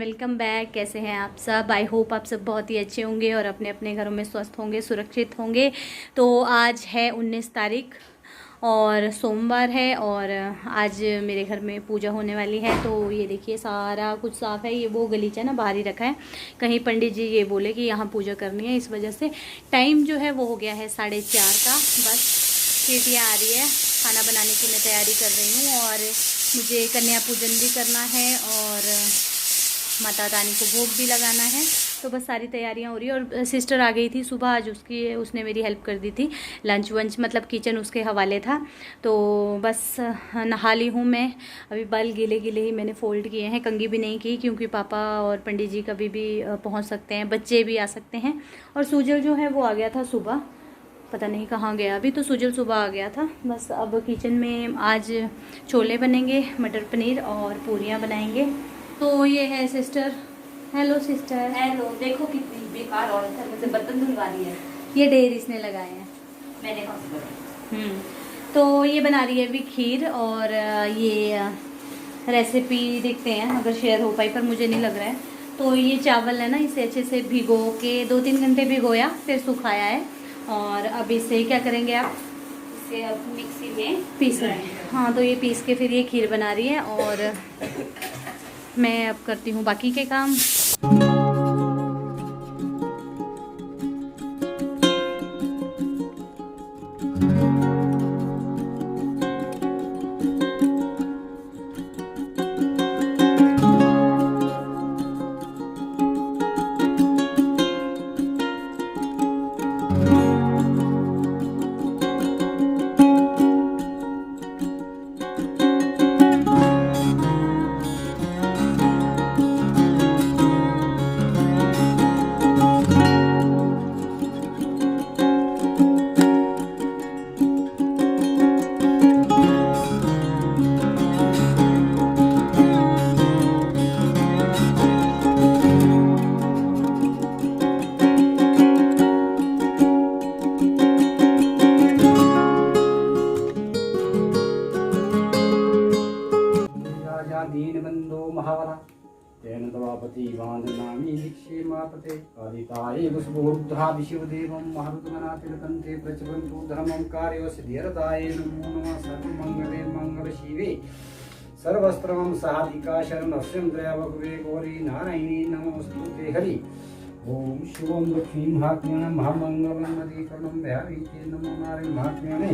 Welcome back. कैसे हैं आप सब? आई होप आप सब बहुत ही अच्छे होंगे और अपने अपने घरों में स्वस्थ होंगे, सुरक्षित होंगे। तो आज है 19 तारीख और सोमवार है और आज मेरे घर में पूजा होने वाली है। तो ये देखिए सारा कुछ साफ़ है। ये वो गलीचा ना बाहर ही रखा है, कहीं पंडित जी ये बोले कि यहाँ पूजा करनी है, इस वजह से टाइम जो है वो हो गया है 4:30 का। बस सीटियाँ आ रही है, खाना बनाने की मैं तैयारी कर रही हूँ और मुझे कन्या पूजन भी करना है और माता रानी को भोग भी लगाना है। तो बस सारी तैयारियां हो रही है। और सिस्टर आ गई थी सुबह, आज उसने मेरी हेल्प कर दी थी। लंच वंच मतलब किचन उसके हवाले था। तो बस नहा ली हूँ मैं। अभी बाल गीले गीले ही मैंने फ़ोल्ड किए हैं, कंघी भी नहीं की, क्योंकि पापा और पंडित जी कभी भी पहुँच सकते हैं, बच्चे भी आ सकते हैं। और सूजल जो है वो आ गया था सुबह, पता नहीं कहाँ गया अभी। तो सूजल सुबह आ गया था। बस अब किचन में आज छोले बनेंगे, मटर पनीर और पूरियाँ बनाएंगे। तो ये है सिस्टर। Hello sister. हेलो। देखो कितनी बेकार औरत है, मुझे बर्तन धुलवा रही है। ये ढेर इसने लगाए हैं, मैंने कहा से तो ये बना रही है अभी खीर। और ये रेसिपी देखते हैं अगर शेयर हो पाई, पर मुझे नहीं लग रहा है। तो ये चावल है ना, इसे अच्छे से भिगो के 2-3 घंटे भिगोया, फिर सुखाया है। और अब इसे क्या करेंगे आप? इसे अब मिक्सी में पीस रहे हैं। हाँ, तो ये पीस के फिर ये खीर बना रही है और मैं अब करती हूँ बाकी के काम। दीनबंधो महावरा तेन तवापति वांदनामी दीक्षे मापते कालिताये वसुबोरुद्धा विशिवदेवं महारुद्रमनातिलकन्ते प्रचवन्तु धर्मं कार्यसिद्धिरताये नमो नमः। सर्वमङ्गले मङ्गलशिवे सर्वस्त्रवं साधिका शरणस्यं दयावग्रे गौरी नारायणी नमोऽस्तुते हरि। ओम शिवं लक्ष्मीं महात्म्यां महामङ्गलं नदीकरणं भयावीते नमो नारायण महात्म्याने।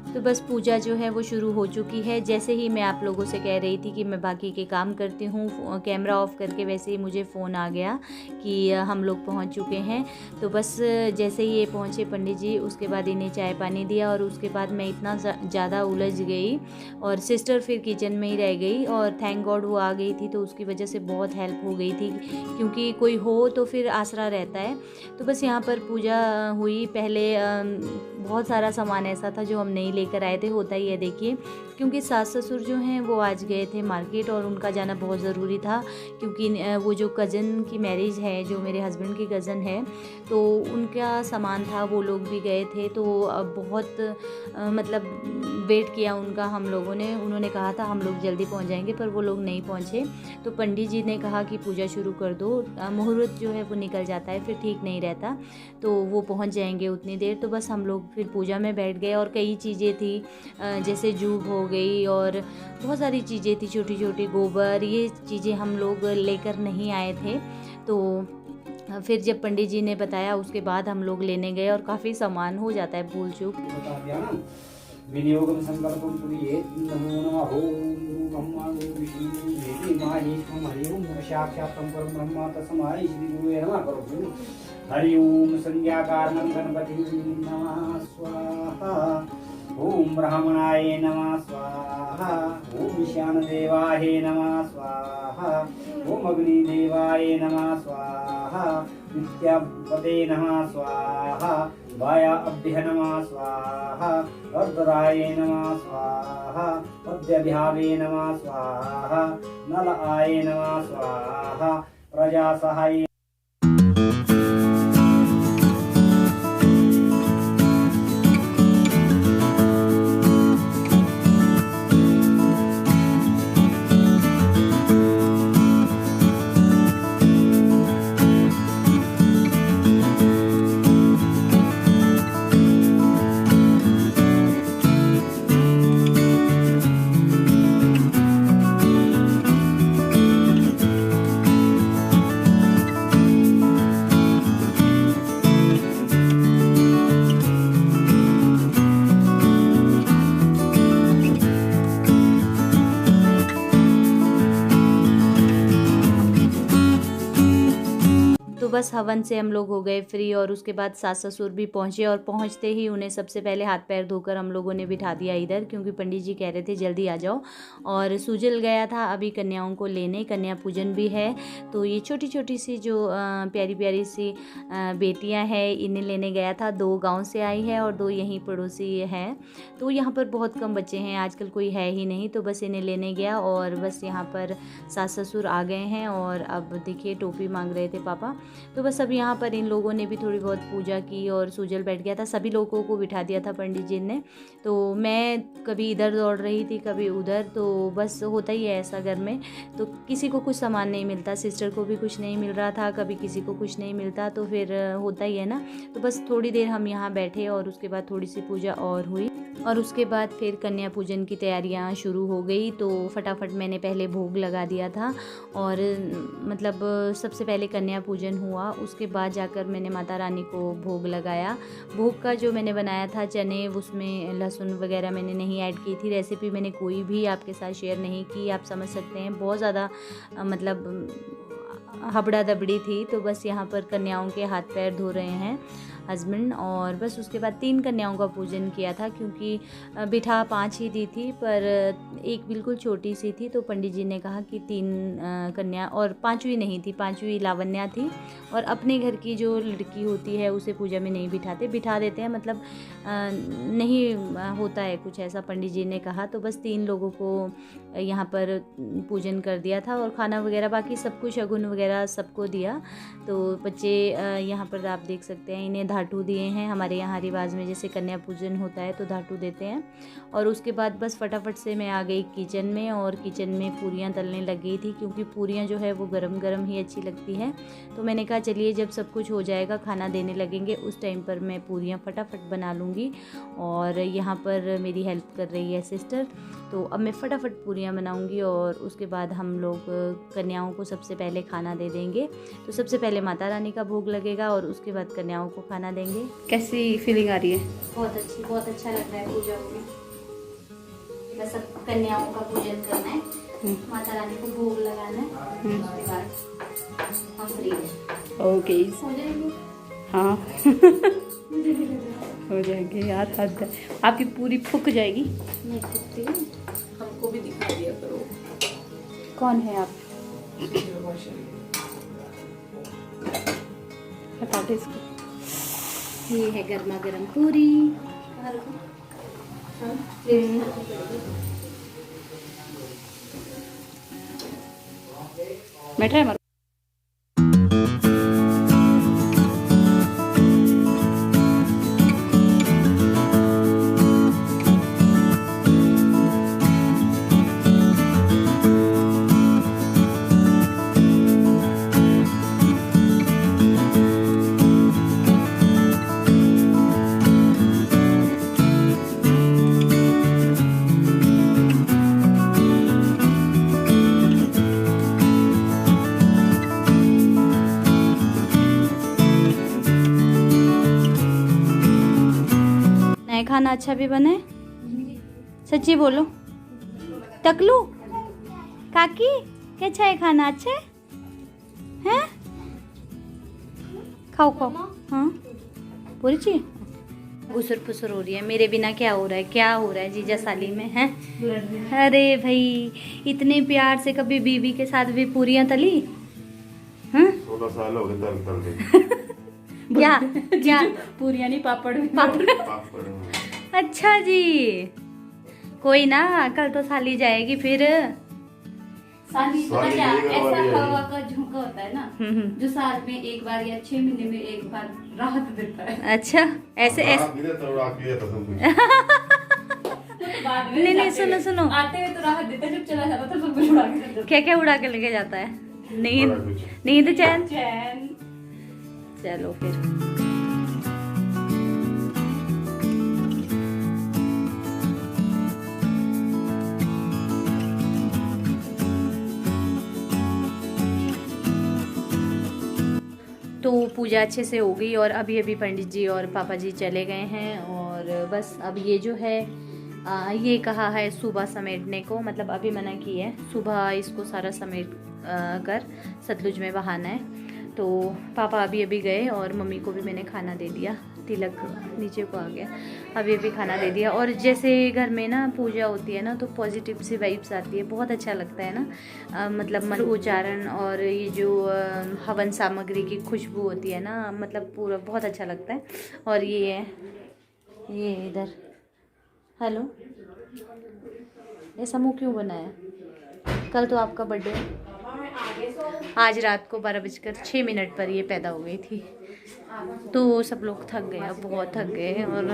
तो बस पूजा जो है वो शुरू हो चुकी है। जैसे ही मैं आप लोगों से कह रही थी कि मैं बाकी के काम करती हूँ कैमरा ऑफ करके, वैसे ही मुझे फ़ोन आ गया कि हम लोग पहुँच चुके हैं। तो बस जैसे ही ये पहुँचे पंडित जी, उसके बाद इन्हें चाय पानी दिया और उसके बाद मैं इतना ज़्यादा उलझ गई और सिस्टर फिर किचन में ही रह गई। और थैंक गॉड वो आ गई थी, तो उसकी वजह से बहुत हेल्प हो गई थी, क्योंकि कोई हो तो फिर आसरा रहता है। तो बस यहाँ पर पूजा हुई। पहले बहुत सारा सामान ऐसा था जो हम नहीं लेकर आए थे, होता ही है देखिए, क्योंकि सास ससुर जो हैं वो आज गए थे मार्केट और उनका जाना बहुत ज़रूरी था, क्योंकि वो जो कज़न की मैरिज है, जो मेरे हस्बैंड की कज़न है, तो उनका सामान था, वो लोग भी गए थे। तो अब बहुत मतलब वेट किया उनका हम लोगों ने। उन्होंने कहा था हम लोग जल्दी पहुंच जाएंगे, पर वो लोग नहीं पहुंचे। तो पंडित जी ने कहा कि पूजा शुरू कर दो, मुहूर्त जो है वो निकल जाता है, फिर ठीक नहीं रहता, तो वो पहुंच जाएंगे उतनी देर। तो बस हम लोग फिर पूजा में बैठ गए और कई चीज़ें थी, जैसे जूब हो गई और बहुत सारी चीज़ें थी, छोटी छोटी गोबर, ये चीज़ें हम लोग लेकर नहीं आए थे। तो फिर जब पंडित जी ने बताया उसके बाद हम लोग लेने गए और काफ़ी सामान हो जाता है भूल चूक। विनियोगम संकल्पम कुर्येत् नमो नमः। ओम ब्रह्मा विष्णु देवी महेश्वरम हरि ओम साक्षात्तं परम ब्रह्म तस्मै श्री गुरुवे नमः करोतु। हरि ओम संज्ञाकारणं गणपति नमः स्वाहा। ओम ब्राह्मणाय नमः स्वाहा। ओम ईशानदेवाय नमः स्वाहा। ओम अग्निदेवाय नमः स्वाहा। नित्यापते नमः स्वाहा। वाया अभ्य नमः स्वाहा। अर्धराय नमः स्वाहा। पद्यभिहावे नमः स्वाहा। नल आय नमः स्वाहा। प्रजा सहाय बस हवन से हम लोग हो गए फ्री और उसके बाद सास ससुर भी पहुँचे और पहुँचते ही उन्हें सबसे पहले हाथ पैर धोकर हम लोगों ने बिठा दिया इधर, क्योंकि पंडित जी कह रहे थे जल्दी आ जाओ। और सुजल गया था अभी कन्याओं को लेने, कन्या पूजन भी है, तो ये छोटी छोटी सी जो प्यारी प्यारी सी बेटियां हैं इन्हें लेने गया था। 2 गांव से आई है और 2 यहीं पड़ोसी हैं, तो यहाँ पर बहुत कम बच्चे हैं, आजकल कोई है ही नहीं, तो बस इन्हें लेने गया। और बस यहाँ पर सास ससुर आ गए हैं और अब देखिए टोपी मांग रहे थे पापा, तो बस अब यहाँ पर इन लोगों ने भी थोड़ी बहुत पूजा की और सुजल बैठ गया था। सभी लोगों को बिठा दिया था पंडित जी ने, तो मैं कभी इधर दौड़ रही थी कभी उधर, तो बस होता ही है ऐसा घर में, तो किसी को कुछ सामान नहीं मिलता, सिस्टर को भी कुछ नहीं मिल रहा था, कभी किसी को कुछ नहीं मिलता, तो फिर होता ही है ना। तो बस थोड़ी देर हम यहाँ बैठे और उसके बाद थोड़ी सी पूजा और हुई और उसके बाद फिर कन्या पूजन की तैयारियाँ शुरू हो गई। तो फटाफट मैंने पहले भोग लगा दिया था और मतलब सबसे पहले कन्या पूजन हुआ, उसके बाद जाकर मैंने माता रानी को भोग लगाया। भोग का जो मैंने बनाया था चने, उसमें लहसुन वगैरह मैंने नहीं ऐड की थी, रेसिपी मैंने कोई भी आपके साथ शेयर नहीं की, आप समझ सकते हैं बहुत ज़्यादा मतलब हबड़ा दबड़ी थी। तो बस यहाँ पर कन्याओं के हाथ पैर धो रहे हैं हस्बैंड, और बस उसके बाद 3 कन्याओं का पूजन किया था, क्योंकि बिठा 5 ही दी थी पर एक बिल्कुल छोटी सी थी, तो पंडित जी ने कहा कि 3 कन्या, और 5वीं नहीं थी, 5वीं लावण्या थी। और अपने घर की जो लड़की होती है उसे पूजा में नहीं बिठाते, बिठा देते हैं, मतलब नहीं होता है कुछ ऐसा, पंडित जी ने कहा। तो बस 3 लोगों को यहाँ पर पूजन कर दिया था और खाना वगैरह बाकी सब कुछ शगुन वगैरह सबको दिया। तो बच्चे यहाँ पर आप देख सकते हैं इन्हें धाटू दिए हैं, हमारे यहाँ रिवाज में जैसे कन्या पूजन होता है तो धाटू देते हैं। और उसके बाद बस फटाफट से मैं आ गई किचन में और किचन में पूरियाँ तलने लग गई थी, क्योंकि पूरियाँ जो है वो गरम गरम ही अच्छी लगती है। तो मैंने कहा चलिए जब सब कुछ हो जाएगा खाना देने लगेंगे उस टाइम पर मैं पूरियाँ फटाफट बना लूँगी। और यहाँ पर मेरी हेल्प कर रही है सिस्टर, तो अब मैं फटाफट पूरियाँ बनाऊँगी और उसके बाद हम लोग कन्याओं को सबसे पहले खाना दे देंगे। तो सबसे पहले माता रानी का भोग लगेगा और उसके बाद कन्याओं को खाना देंगे। कैसी फीलिंग आ रही है? बहुत अच्छी, बहुत अच्छा लग रहा है पूजा होगी। बस अब कन्याओं का पूजन करना है, माता रानी को भोग लगाना है, उसके बाद हम फ्री हैं। ओके, हो जाएंगे। हाँ हो जाएंगे यार, हद है। आपकी पूरी फूक जाएगी। नहीं फूकती है, हमको भी दिखा दिया करो। कौन है आप? हटा दे इसको। ये है गर्मा गर्म पूरी। बैठा है हमारा। खाना अच्छा भी बना है? सच्ची बोलो। टकलू काकी कैसा है खाना? अच्छा है? हैं? खाओ खाओ। हाँ पूरी चीज घुसर फुसर हो रही है मेरे बिना। क्या हो रहा है, क्या हो रहा है जीजा साली में है? अरे भाई इतने प्यार से कभी बीवी के साथ भी पूरियां तली? हाँ 16 साल हो गए तल क्या क्या पूरियां नहीं, पापड़ पापड़। अच्छा जी, कोई ना कल तो साली जाएगी फिर। साली साली क्या एक ऐसा बार ही हवा का झोंका होता है ना, जो साल में एक बार या 6 महीने में एक बार राहत देता है। अच्छा ऐसे ऐसे बाद में नहीं नहीं जाते सुनो हुए- सुनो, आते हुए तो राहत देता है, जब चला जाता तो सब कुछ उड़ा के देता क्या क्या उड़ा के लेके जाता है? नींद बड़ा कुछ। नींद चैन। है। चैन। चलो फिर तो पूजा अच्छे से हो गई और अभी अभी पंडित जी और पापा जी चले गए हैं। और बस अब ये जो है ये कहा है सुबह समेटने को, मतलब अभी मना की है, सुबह इसको सारा समेट कर सतलुज में बहाना है। तो पापा अभी गए और मम्मी को भी मैंने खाना दे दिया, तिलक नीचे को आ गया, अभी खाना दे दिया। और जैसे घर में ना पूजा होती है ना तो पॉजिटिव सी वाइब्स आती है, बहुत अच्छा लगता है ना। मतलब मंत्र उच्चारण और ये जो हवन सामग्री की खुशबू होती है ना, मतलब पूरा बहुत अच्छा लगता है। और ये है, ये इधर, हेलो, ऐसा मुँह क्यों बनाया? कल तो आपका बर्थडे, आज रात को 12:06 पर ये पैदा हो गई थी। तो सब लोग थक गए, अब बहुत थक गए। और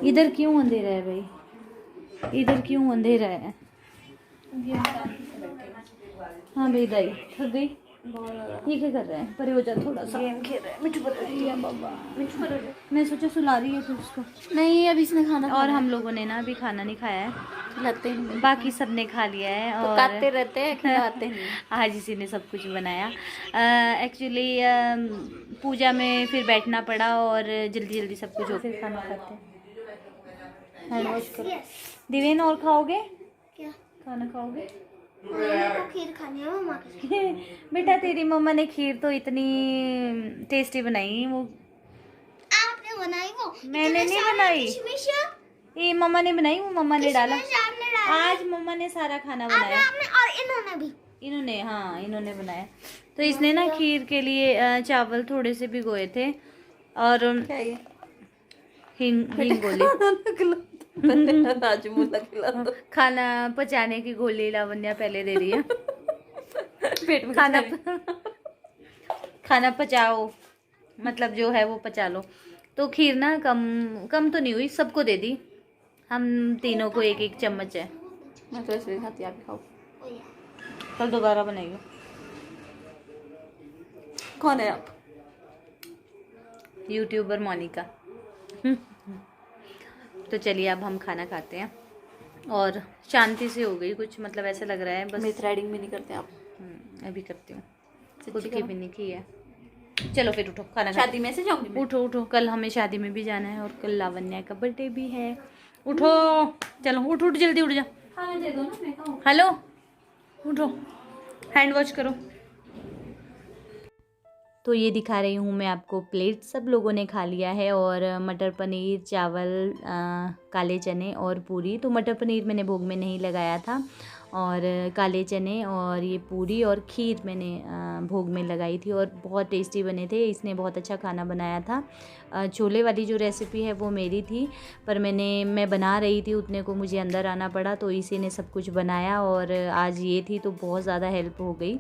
इधर क्यों अंधेरा है भाई, इधर क्यों अंधेरा है? हाँ भाई दाई थक गई। ये क्या कर रहा है? परे हो जा, थोड़ा सा गेम खेल रहा है। मिठू पर बाबा, मिठू पर। मैं सोचा सुला रही है तो उसको नहीं, अभी इसने खाना और हम लोगों ने ना अभी खाना नहीं खाया है, खिलाते हैं, बाकी सब ने खा लिया है। तो और खाते रहते हैं, खिलाते हैं। आज इसी ने सब कुछ बनाया। एक्चुअली पूजा में फिर बैठना पड़ा और जल्दी जल्दी सब कुछ हो, फिर खाना खाते हैं। हैंड वॉश करो। दिवेन और खाओगे क्या खाना? खाओगे? तो खीर खानी है मम्मा की। बेटा तेरी मम्मा ने खीर तो इतनी टेस्टी बनाई, वो आपने बनाई? वो मैंने नहीं बनाई, ये मम्मा ने बनाई, वो मम्मा ने डाला। आज मम्मा ने सारा खाना बनाया। और इन्होंने भी, इन्होंने, हाँ इन्होंने बनाया। तो इसने ना खीर के लिए चावल थोड़े से भिगोए थे और हींग गोली खाना पचाने की गोली लावण्या पहले दे रही है। पेट में खाना पचाओ, मतलब जो है वो पचा लो। तो खीर ना कम तो नहीं हुई, सबको दे दी, हम तीनों को एक एक चम्मच है। मैं तो ऐसे खाती, आप खाओ। कल दोबारा बनाइए। कौन है आप? यूट्यूबर मोनिका। तो चलिए अब हम खाना खाते हैं। और शांति से हो गई कुछ, मतलब ऐसा लग रहा है बस। मैं थ्रेडिंग भी नहीं करते आप? अभी करती हूँ, खुद की भी नहीं की है। चलो फिर उठो, खाना शादी में से जाऊंगी मैं। उठो, कल हमें शादी में भी जाना है और कल लावण्या का बर्थडे भी है। उठो, चलो उठ जल्दी उठ जा। खाना दे दो ना, मैं खाऊं। हेलो, उठो, हैंड वॉश करो। तो ये दिखा रही हूँ मैं आपको प्लेट, सब लोगों ने खा लिया है। और मटर पनीर, चावल, काले चने और पूरी। तो मटर पनीर मैंने भोग में नहीं लगाया था, और काले चने और ये पूरी और खीर मैंने भोग में लगाई थी और बहुत टेस्टी बने थे। इसने बहुत अच्छा खाना बनाया था। छोले वाली जो रेसिपी है वो मेरी थी, पर मैं बना रही थी, उतने को मुझे अंदर आना पड़ा, तो इसी ने सब कुछ बनाया। और आज ये थी तो बहुत ज़्यादा हेल्प हो गई।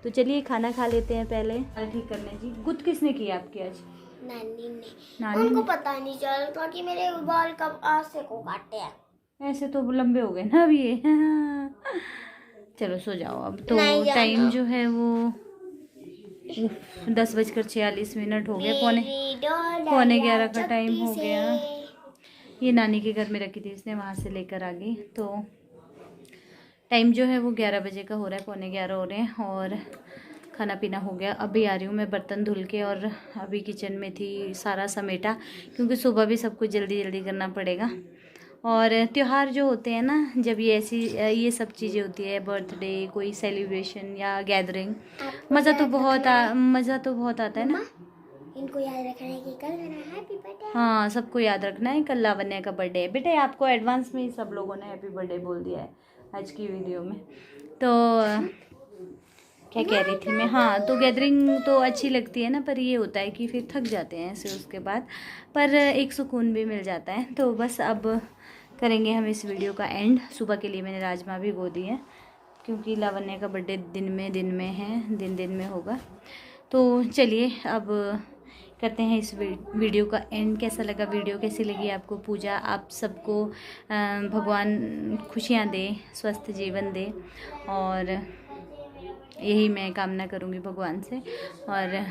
तो चलिए खाना खा लेते हैं पहले। ठीक करने जी, गुद किसने किया आपकी आज? नानी ने। उनको पता नहीं चलता कि मेरे बाल कब आज से को काटे हैं। ऐसे तो लंबे हो गए ना अभी ये। चलो सो जाओ अब। तो टाइम जो है वो 10:46 हो गए, पौने 11 का टाइम हो गया। ये नानी के घर में रखी थी इसने, वहाँ से लेकर आ गई। तो टाइम जो है वो 11 बजे का हो रहा है, पौने 11 हो रहे हैं। और खाना पीना हो गया। अभी आ रही हूँ मैं बर्तन धुल के, और अभी किचन में थी, सारा समेटा, क्योंकि सुबह भी सब कुछ जल्दी जल्दी करना पड़ेगा। और त्यौहार जो होते हैं ना, जब ये सब चीज़ें होती है, बर्थडे, कोई सेलिब्रेशन या गैदरिंग, मज़ा तो बहुत आता है ना। इनको याद रखना है कि कल मेरा हैप्पी बर्थडे। हाँ, सबको याद रखना है, कल लावण्या का बर्थडे है। बेटा आपको एडवांस में ही सब लोगों ने हैप्पी बर्थडे बोल दिया है आज की वीडियो में। तो क्या कह रही थी मैं? हाँ, तो गैदरिंग तो अच्छी लगती है ना, पर ये होता है कि फिर थक जाते हैं ऐसे उसके बाद, पर एक सुकून भी मिल जाता है। तो बस अब करेंगे हम इस वीडियो का एंड। सुबह के लिए मैंने राजमा भिगो दिए हैं, क्योंकि लावण्या का बर्थडे दिन में है, दिन में होगा। तो चलिए अब करते हैं इस वीडियो का एंड। कैसा लगा वीडियो, कैसी लगी आपको पूजा? आप सबको भगवान खुशियाँ दे, स्वस्थ जीवन दे, और यही मैं कामना करूँगी भगवान से। और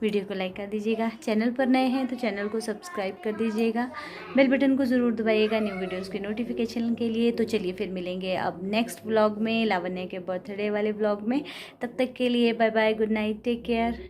वीडियो को लाइक कर दीजिएगा, चैनल पर नए हैं तो चैनल को सब्सक्राइब कर दीजिएगा, बेल बटन को ज़रूर दबाइएगा न्यू वीडियोस की नोटिफिकेशन के लिए। तो चलिए फिर मिलेंगे अब नेक्स्ट व्लॉग में, लावण्या के बर्थडे वाले व्लॉग में। तब तक के लिए bye bye, good night, take care.